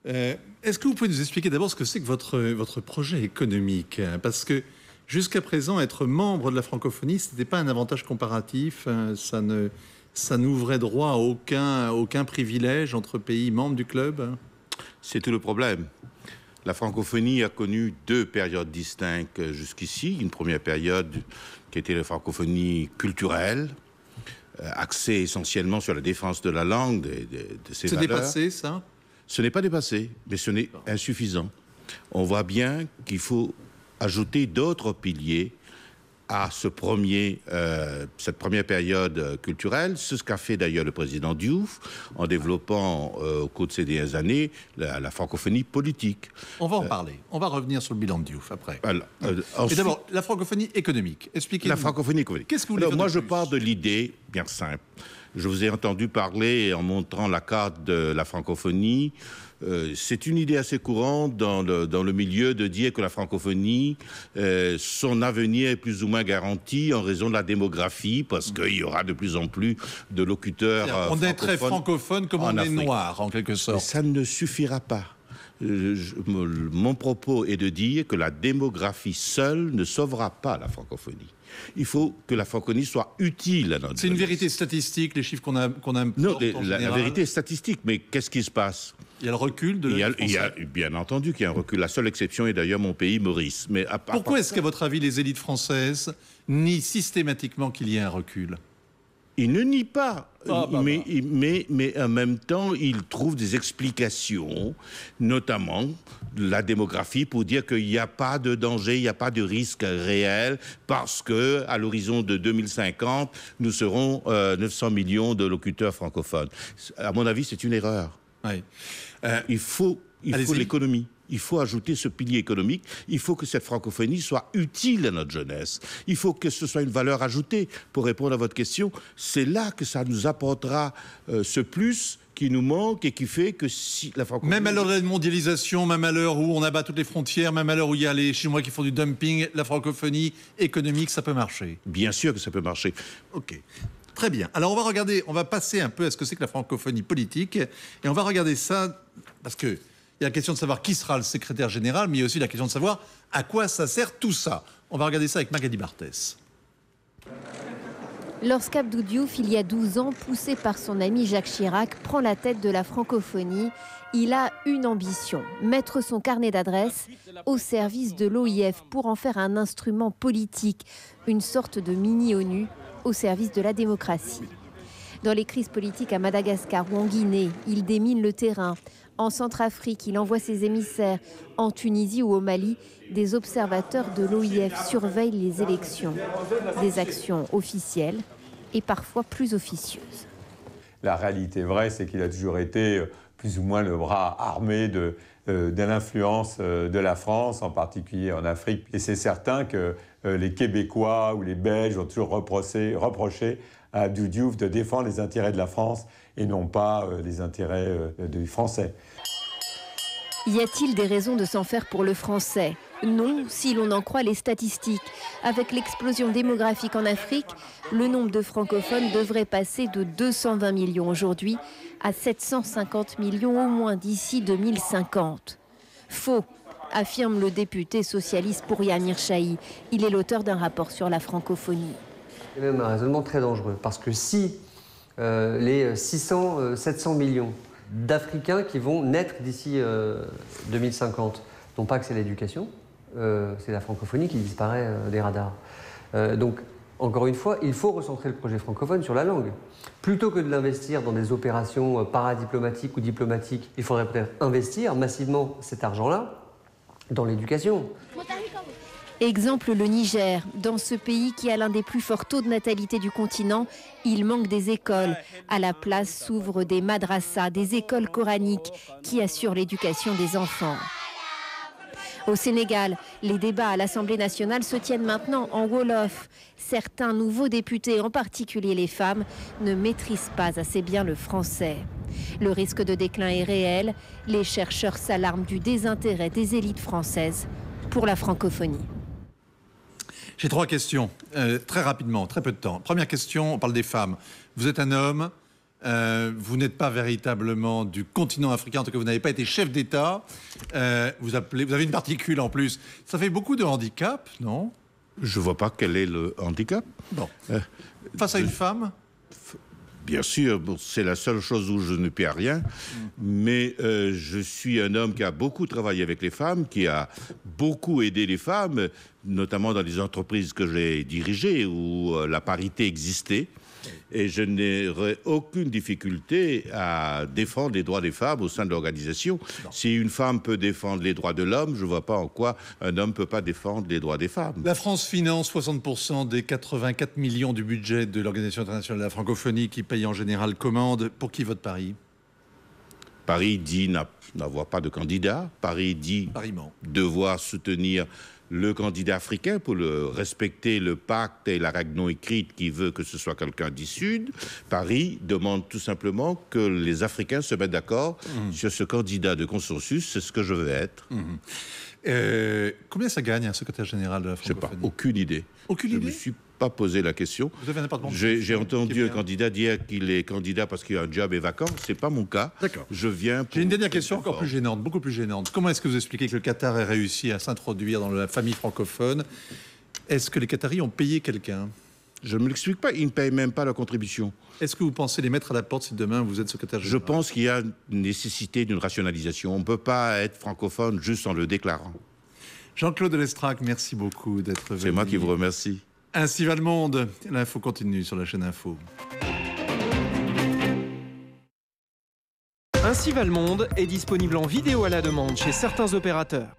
Est-ce que vous pouvez nous expliquer d'abord ce que c'est que votre projet économique? Parce que jusqu'à présent, être membre de la francophonie, ce n'était pas un avantage comparatif. Ça n'ouvrait droit à aucun privilège entre pays membres du club. C'est tout le problème. La francophonie a connu deux périodes distinctes jusqu'ici. Une première période qui était la francophonie culturelle, axée essentiellement sur la défense de la langue, de ses valeurs. C'est dépassé, ça? Ce n'est pas dépassé, mais ce n'est insuffisant. On voit bien qu'il faut ajouter d'autres piliers à cette première période culturelle. C'est ce qu'a fait d'ailleurs le président Diouf en développant au cours de ces dernières années la francophonie politique. On va en parler. On va revenir sur le bilan de Diouf après. Ensuite, et d'abord, la francophonie économique. Expliquez-nous. La francophonie économique. Qu'est-ce que vous voulez dire moi, de je plus? pars de l'idée bien simple. Je vous ai entendu parler en montrant la carte de la francophonie. C'est une idée assez courante dans le milieu de dire que la francophonie, son avenir est plus ou moins garanti en raison de la démographie, parce qu'il y aura de plus en plus de locuteurs on est très francophone comme on est noir, en quelque sorte. Mais ça ne suffira pas. Mon propos est de dire que la démographie seule ne sauvera pas la francophonie. Il faut que la francophonie soit utile à notre jeunesse. C'est une vérité statistique, les chiffres qu'on a Non, la vérité est statistique, mais qu'est-ce qui se passe? Il y a le recul de la il y a bien entendu qu'il y a un recul. La seule exception est d'ailleurs mon pays, Maurice. Mais pourquoi est-ce qu'à votre avis, les élites françaises nient systématiquement qu'il y ait un recul? Ils ne nient pas, mais en même temps, ils trouvent des explications, notamment la démographie, pour dire qu'il n'y a pas de danger, il n'y a pas de risque réel, parce que à l'horizon de 2050, nous serons 900 millions de locuteurs francophones. À mon avis, c'est une erreur. Oui. Il faut l'économie. Il faut ajouter ce pilier économique. Il faut que cette francophonie soit utile à notre jeunesse. Il faut que ce soit une valeur ajoutée. Pour répondre à votre question, c'est là que ça nous apportera ce plus qui nous manque et qui fait que si la francophonie... Même à l'heure de la mondialisation, même à l'heure où on abat toutes les frontières, même à l'heure où il y a les Chinois qui font du dumping, la francophonie économique, ça peut marcher. Bien sûr que ça peut marcher. OK. Très bien. Alors on va passer un peu à ce que c'est que la francophonie politique. Et on va regarder ça parce que il y a la question de savoir qui sera le secrétaire général, mais il y a aussi la question de savoir à quoi ça sert tout ça. On va regarder ça avec Magali Barthès. Lorsqu'Abdou Diouf, il y a 12 ans, poussé par son ami Jacques Chirac, prend la tête de la francophonie, il a une ambition, mettre son carnet d'adresses au service de l'OIF pour en faire un instrument politique, une sorte de mini-ONU au service de la démocratie. Dans les crises politiques à Madagascar ou en Guinée, il démine le terrain. En Centrafrique, il envoie ses émissaires. En Tunisie ou au Mali, des observateurs de l'OIF surveillent les élections. Des actions officielles et parfois plus officieuses. La réalité vraie, c'est qu'il a toujours été plus ou moins le bras armé de l'influence de la France, en particulier en Afrique. Et c'est certain que les Québécois ou les Belges ont toujours reproché à Abdou Diouf de défendre les intérêts de la France et non pas les intérêts du Français. Y a-t-il des raisons de s'en faire pour le français? Non, si l'on en croit les statistiques. Avec l'explosion démographique en Afrique, le nombre de francophones devrait passer de 220 millions aujourd'hui à 750 millions au moins d'ici 2050. Faux, affirme le député socialiste Pouria Mirchahi. Il est l'auteur d'un rapport sur la francophonie. C'est même un raisonnement très dangereux, parce que si les 700 millions d'Africains qui vont naître d'ici 2050 n'ont pas accès à l'éducation, c'est la francophonie qui disparaît des radars. Donc, encore une fois, il faut recentrer le projet francophone sur la langue. Plutôt que de l'investir dans des opérations paradiplomatiques ou diplomatiques, il faudrait peut-être investir massivement cet argent-là dans l'éducation. Exemple le Niger. Dans ce pays qui a l'un des plus forts taux de natalité du continent, il manque des écoles. À la place s'ouvrent des madrassas, des écoles coraniques qui assurent l'éducation des enfants. Au Sénégal, les débats à l'Assemblée nationale se tiennent maintenant en Wolof. Certains nouveaux députés, en particulier les femmes, ne maîtrisent pas assez bien le français. Le risque de déclin est réel. Les chercheurs s'alarment du désintérêt des élites françaises pour la francophonie. J'ai trois questions, très rapidement, très peu de temps. Première question, on parle des femmes. Vous êtes un homme, Vous n'êtes pas véritablement du continent africain, en tout cas vous n'avez pas été chef d'État. Vous avez une particule en plus. Ça fait beaucoup de handicap, non? Je ne vois pas quel est le handicap. Bon. Face à une femme? Bien sûr, c'est la seule chose où je ne perds rien, mais je suis un homme qui a beaucoup travaillé avec les femmes, qui a beaucoup aidé les femmes, notamment dans les entreprises que j'ai dirigées où la parité existait. Et je n'aurais aucune difficulté à défendre les droits des femmes au sein de l'organisation. Si une femme peut défendre les droits de l'homme, je ne vois pas en quoi un homme ne peut pas défendre les droits des femmes. La France finance 60% des 84 millions du budget de l'Organisation internationale de la francophonie qui paye en général commande. Pour qui vote Paris? Paris dit n'avoir pas de candidat. Paris dit devoir soutenir le candidat africain pour respecter le pacte et la règle non écrite qui veut que ce soit quelqu'un du Sud. Paris demande tout simplement que les Africains se mettent d'accord sur ce candidat de consensus, c'est ce que je veux être. Combien ça gagne un secrétaire général de la francophonie? Je n'ai pas, aucune idée. Aucune idée? Je ne me suis pas posé la question. Vous avez un département de J'ai entendu un candidat dire qu'il est candidat parce qu'un job est vacant. Ce n'est pas mon cas. D'accord. Je viens pour... J'ai une dernière question encore plus gênante, beaucoup plus gênante. Comment est-ce que vous expliquez que le Qatar ait réussi à s'introduire dans la famille francophone? Est-ce que les Qataris ont payé quelqu'un? Je ne me l'explique pas. Ils ne payent même pas la contribution. Est-ce que vous pensez les mettre à la porte si demain vous êtes secrétaire général? Je pense qu'il y a une nécessité d'une rationalisation. On ne peut pas être francophone juste en le déclarant. Jean-Claude Lestrac, merci beaucoup d'être venu. C'est moi qui vous remercie. Ainsi va le monde. L'info continue sur la chaîne Info. Ainsi va le monde est disponible en vidéo à la demande chez certains opérateurs.